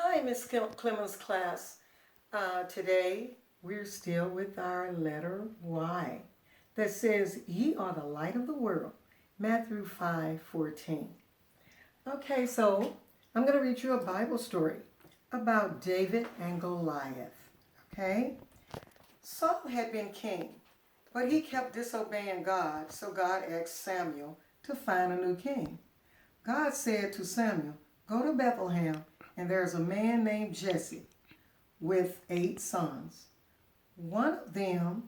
Hi, Miss Clemens class. Today we're still with our letter Y that says, "Ye are the light of the world." Matthew 5:14. Okay, so I'm going to read you a Bible story about David and Goliath. Okay, Saul had been king, but he kept disobeying God, so God asked Samuel to find a new king. God said to Samuel, "Go to Bethlehem, and there's a man named Jesse with 8 sons. One of them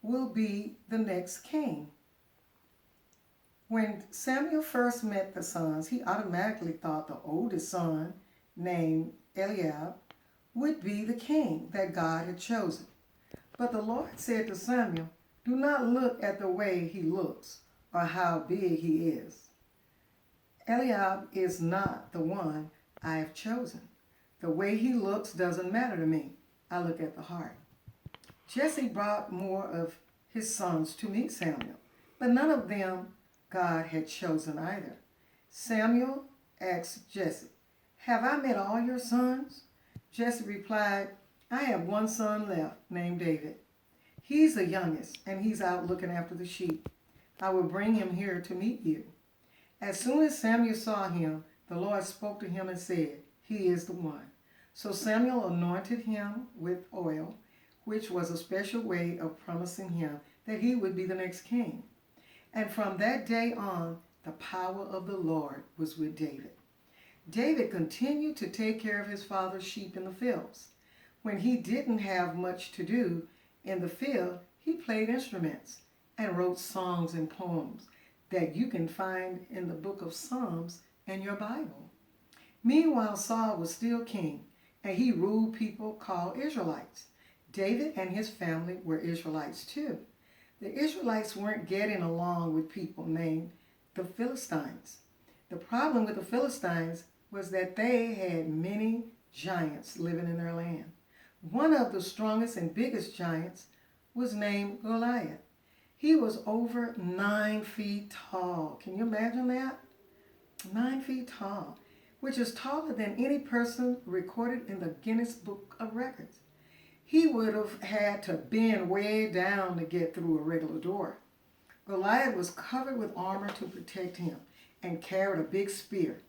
will be the next king." When Samuel first met the sons, he automatically thought the oldest son, named Eliab, would be the king that God had chosen. But the Lord said to Samuel, "Do not look at the way he looks or how big he is. Eliab is not the one I have chosen. The way he looks doesn't matter to me. I look at the heart." Jesse brought more of his sons to meet Samuel, but none of them God had chosen either. Samuel asked Jesse, "Have I met all your sons?" Jesse replied, "I have one son left named David. He's the youngest, and he's out looking after the sheep. I will bring him here to meet you." As soon as Samuel saw him, the Lord spoke to him and said, "He is the one." So Samuel anointed him with oil, which was a special way of promising him that he would be the next king. And from that day on, the power of the Lord was with David. David continued to take care of his father's sheep in the fields. When he didn't have much to do in the field, he played instruments and wrote songs and poems that you can find in the book of Psalms and your Bible. Meanwhile, Saul was still king, and he ruled people called Israelites. David and his family were Israelites too. The Israelites weren't getting along with people named the Philistines. The problem with the Philistines was that they had many giants living in their land. One of the strongest and biggest giants was named Goliath. He was over 9 feet tall. Can you imagine that? 9 feet tall, which is taller than any person recorded in the Guinness Book of Records. He would have had to bend way down to get through a regular door. Goliath was covered with armor to protect him and carried a big spear.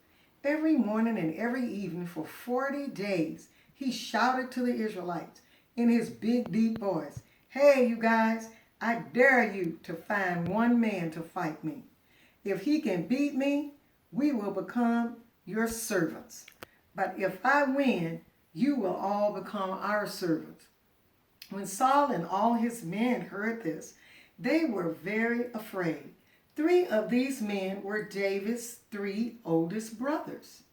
Every morning and every evening for 40 days, he shouted to the Israelites in his big, deep voice, "Hey, you guys, I dare you to find one man to fight me. If he can beat me, we will become your servants. But if I win, you will all become our servants." When Saul and all his men heard this, they were very afraid. 3 of these men were David's 3 oldest brothers.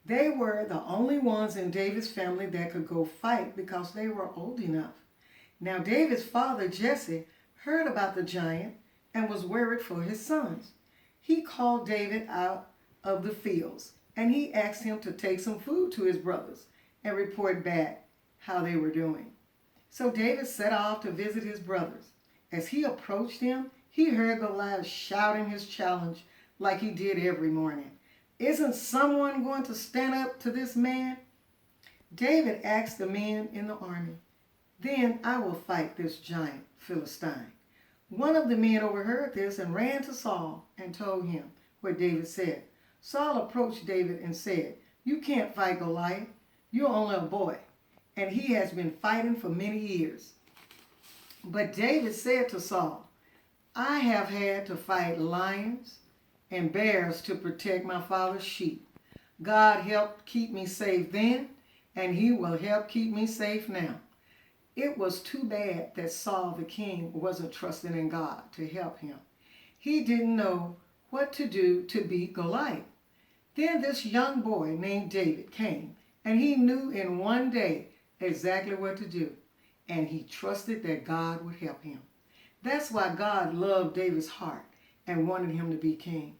They were the only ones in David's family that could go fight because they were old enough. Now David's father, Jesse, heard about the giant and was worried for his sons. He called David out of the fields and he asked him to take some food to his brothers and report back how they were doing. So David set off to visit his brothers. As he approached them, he heard Goliath shouting his challenge like he did every morning. "Isn't someone going to stand up to this man?" David asked the men in the army, "Then I will fight this giant Philistine." One of the men overheard this and ran to Saul and told him what David said. Saul approached David and said, "You can't fight Goliath. You're only a boy, and he has been fighting for many years." But David said to Saul, "I have had to fight lions and bears to protect my father's sheep. God helped keep me safe then, and he will help keep me safe now." It was too bad that Saul the king wasn't trusting in God to help him. He didn't know what to do to beat Goliath. Then this young boy named David came, and he knew in one day exactly what to do, and he trusted that God would help him. That's why God loved David's heart and wanted him to be king.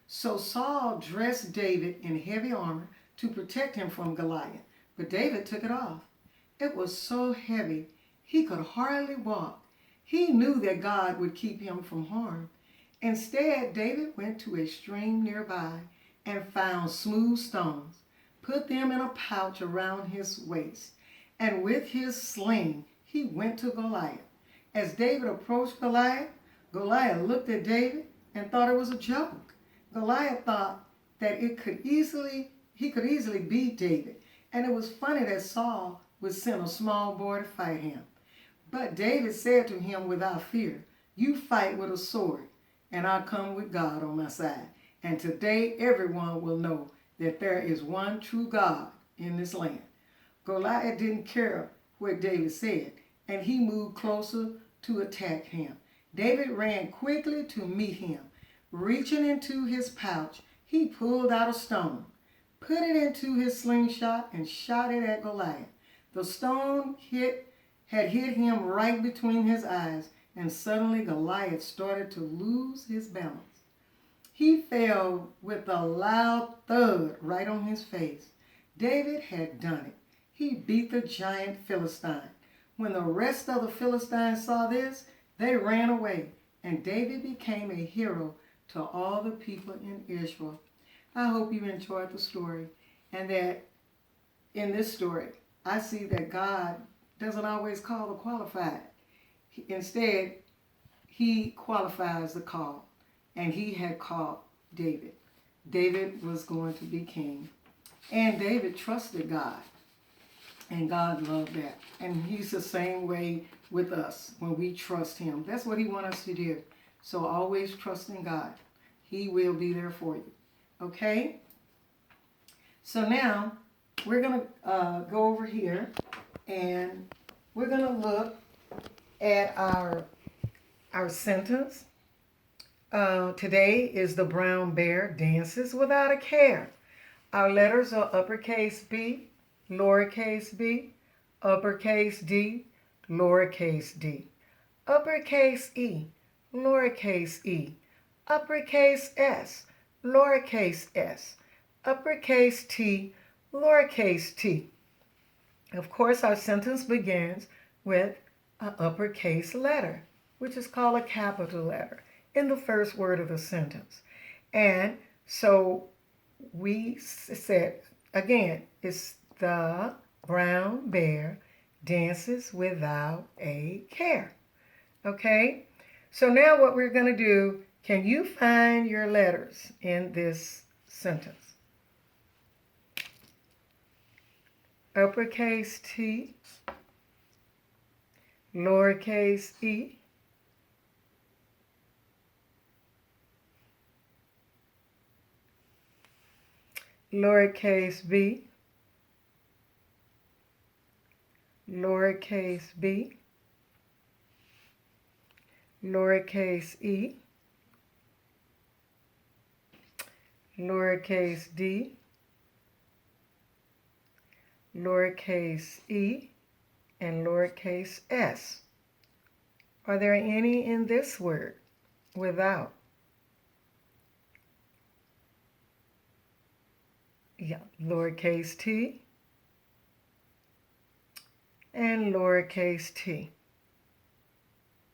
So Saul dressed David in heavy armor to protect him from Goliath, but David took it off. It was so heavy he could hardly walk. He knew that God would keep him from harm. Instead, David went to a stream nearby and found smooth stones. put them in a pouch around his waist, and with his sling he went to Goliath. As David approached Goliath, Goliath looked at David and thought it was a joke. Goliath thought that he could easily beat David, and it was funny that Saul would send a small boy to fight him. But David said to him without fear, "You fight with a sword, and I come with God on my side. And today everyone will know that there is one true God in this land." Goliath didn't care what David said, and he moved closer to attack him. David ran quickly to meet him. Reaching into his pouch, he pulled out a stone, put it into his slingshot, and shot it at Goliath. The stone had hit him right between his eyes, and suddenly Goliath started to lose his balance. He fell with a loud thud right on his face. David had done it. He beat the giant Philistine. When the rest of the Philistines saw this, they ran away, and David became a hero to all the people in Israel. I hope you enjoyed the story, and that in this story, I see that God doesn't always call the qualified. Instead, he qualifies the call, and he had called David. David was going to be king, and David trusted God, and God loved that. And he's the same way with us when we trust him. That's what he wants us to do. So always trust in God. He will be there for you. Okay? So now we're going to go over here, and we're going to look at our sentence. Today is the brown bear dances without a care. Our letters are uppercase B, lowercase b, uppercase D, lowercase d, uppercase E, lowercase e, uppercase S, lowercase s, uppercase T, lowercase t. Of course, our sentence begins with an uppercase letter, which is called a capital letter, in the first word of the sentence. And so we said, again, it's the brown bear dances without a care. Okay? So now what we're going to do, can you find your letters in this sentence? Uppercase T, lowercase e, lowercase b, lowercase b, lowercase e, lowercase d, lowercase e, and lowercase s. Are there any in this word without? Yeah, lowercase t and lowercase t.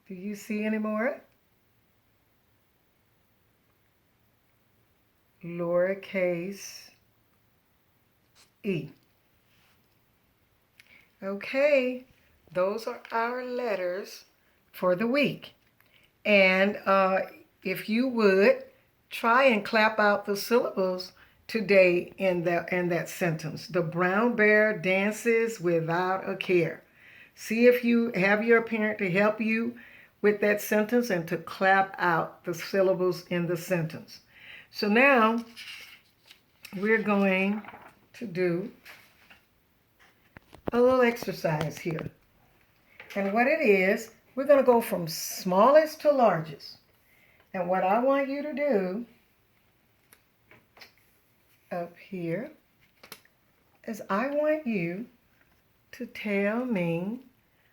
Do you see any more? Lowercase e. Okay, those are our letters for the week. And if you would, try and clap out the syllables today in that sentence. The brown bear dances without a care. See if you have your parent to help you with that sentence and to clap out the syllables in the sentence. So now we're going to do a little exercise here. And what it is, we're going to go from smallest to largest. And what I want you to do up here is I want you to tell me,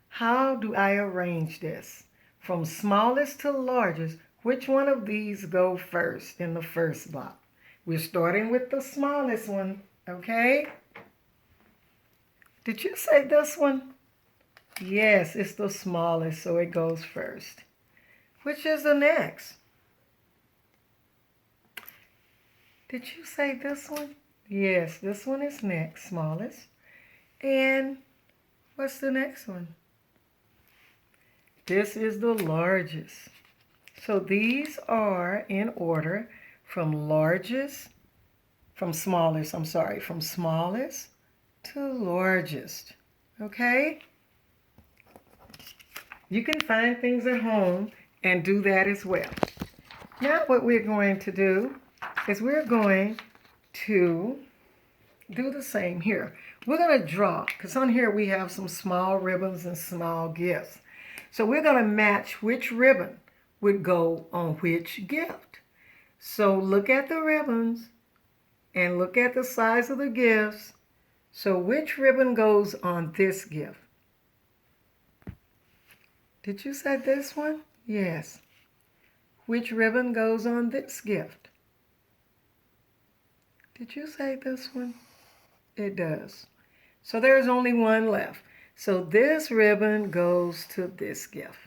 how do I arrange this? From smallest to largest, which one of these go first in the first block? We're starting with the smallest one, okay? Did you say this one? Yes, it's the smallest, so it goes first. Which is the next? Did you say this one? Yes, this one is next, smallest. And what's the next one? This is the largest. So these are in order from from smallest to largest. Okay? You can find things at home and do that as well. Now what we're going to do is we're going to do the same here. We're going to draw, because on here we have some small ribbons and small gifts. So we're going to match which ribbon would go on which gift. So look at the ribbons and look at the size of the gifts. So which ribbon goes on this gift? Did you say this one? Yes. Which ribbon goes on this gift? Did you say this one? It does. So there's only one left. So this ribbon goes to this gift.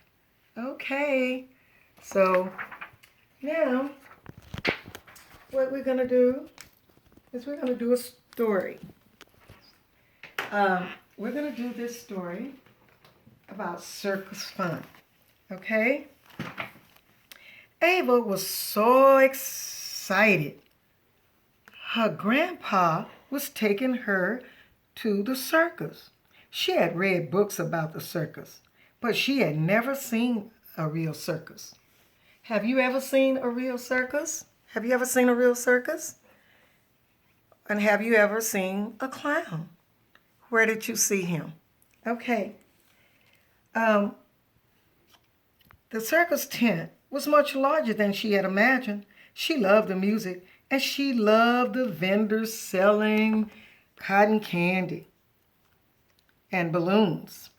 Okay. So now what we're going to do is we're going to do a story. We're going to do this story about circus fun. Okay? Ava was so excited. Her grandpa was taking her to the circus. She had read books about the circus, but she had never seen a real circus. Have you ever seen a real circus? Have you ever seen a real circus? And have you ever seen a clown? Where did you see him? Okay. The circus tent was much larger than she had imagined. She loved the music, and she loved the vendors selling cotton candy and balloons.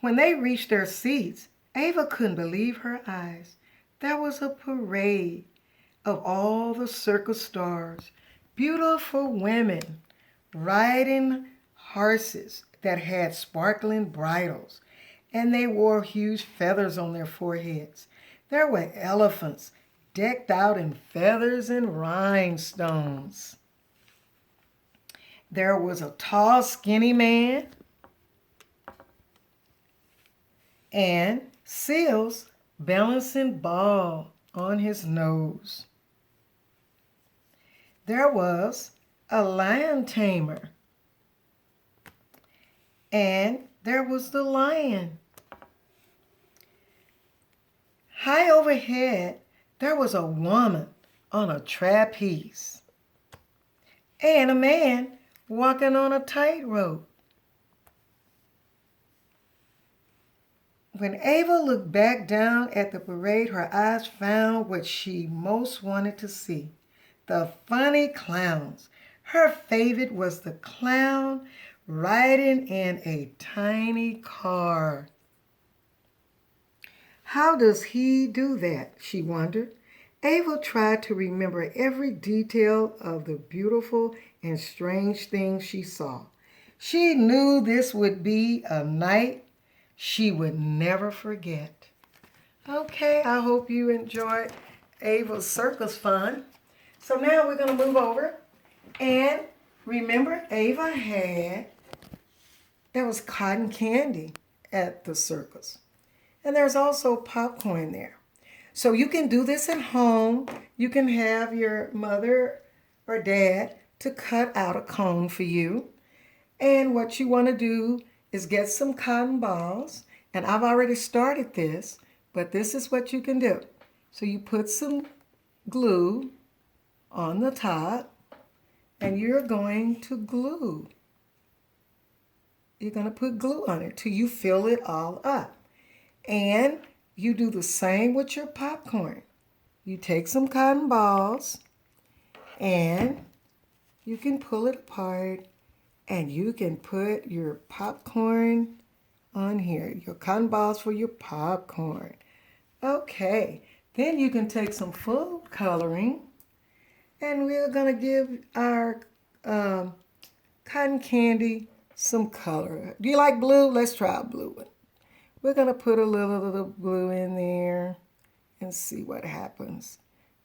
When they reached their seats, Ava couldn't believe her eyes. There was a parade of all the circus stars, beautiful women riding horses that had sparkling bridles, and they wore huge feathers on their foreheads. There were elephants decked out in feathers and rhinestones. There was a tall, skinny man and seals balancing ball on his nose. There was a lion tamer, and there was the lion. High overhead, there was a woman on a trapeze and a man walking on a tightrope. When Ava looked back down at the parade, her eyes found what she most wanted to see, the funny clowns. Her favorite was the clown riding in a tiny car. How does he do that? She wondered. Ava tried to remember every detail of the beautiful and strange things she saw. She knew this would be a night she would never forget. Okay, I hope you enjoyed Ava's circus fun. So now we're going to move over. And remember, there was cotton candy at the circus. And there's also popcorn there. So you can do this at home. You can have your mother or dad to cut out a cone for you. And what you want to do is get some cotton balls. And I've already started this, but this is what you can do. So you put some glue on the top, and you're going to glue. You're going to put glue on it till you fill it all up. And you do the same with your popcorn. You take some cotton balls and you can pull it apart and you can put your popcorn on here. Your cotton balls for your popcorn. Okay, then you can take some food coloring and we're going to give our cotton candy some color. Do you like blue? Let's try a blue one. We're going to put a little blue in there and see what happens.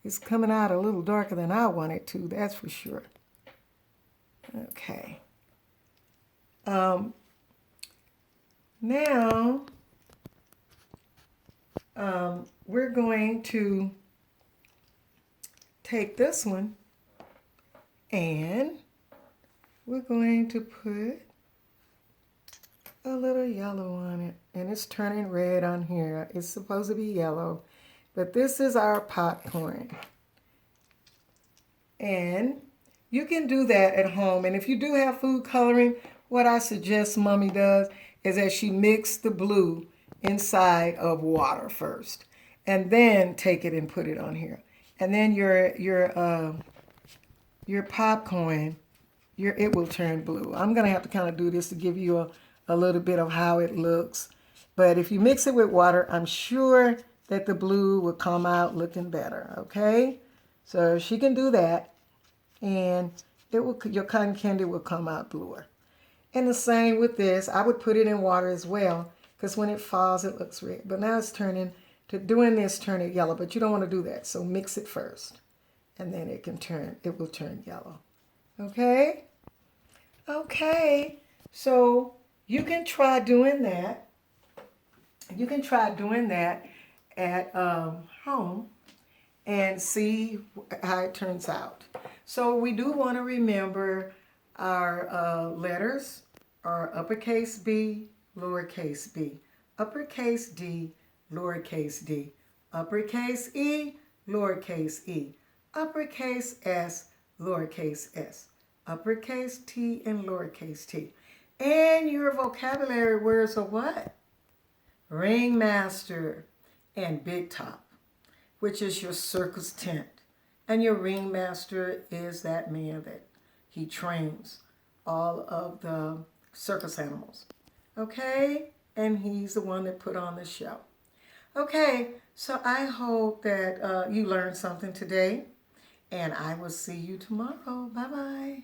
It's coming out a little darker than I want it to, that's for sure. Okay. Now, we're going to take this one and we're going to put a little yellow on it. And it's turning red on here. It's supposed to be yellow. But this is our popcorn. And you can do that at home. And if you do have food coloring, what I suggest Mommy does is that she mix the blue inside of water first. And then take it and put it on here. And then your popcorn, it will turn blue. I'm going to have to kind of do this to give you a little bit of how it looks. But if you mix it with water, I'm sure that the blue will come out looking better, okay? So she can do that, and your cotton candy will come out bluer. And the same with this. I would put it in water as well, because when it falls, it looks red. But now it's turning it yellow, but you don't want to do that. So mix it first, and then it will turn yellow. Okay? Okay. So you can try doing that. You can try doing that at home and see how it turns out. So we do want to remember our letters are uppercase B, lowercase b, uppercase D, lowercase d, uppercase E, lowercase e, uppercase S, lowercase s, uppercase T, and lowercase t. And your vocabulary words are what? Ringmaster and big top, which is your circus tent. And your ringmaster is that man that he trains all of the circus animals. Okay? And he's the one that put on the show. Okay, so I hope that you learned something today. And I will see you tomorrow. Bye-bye.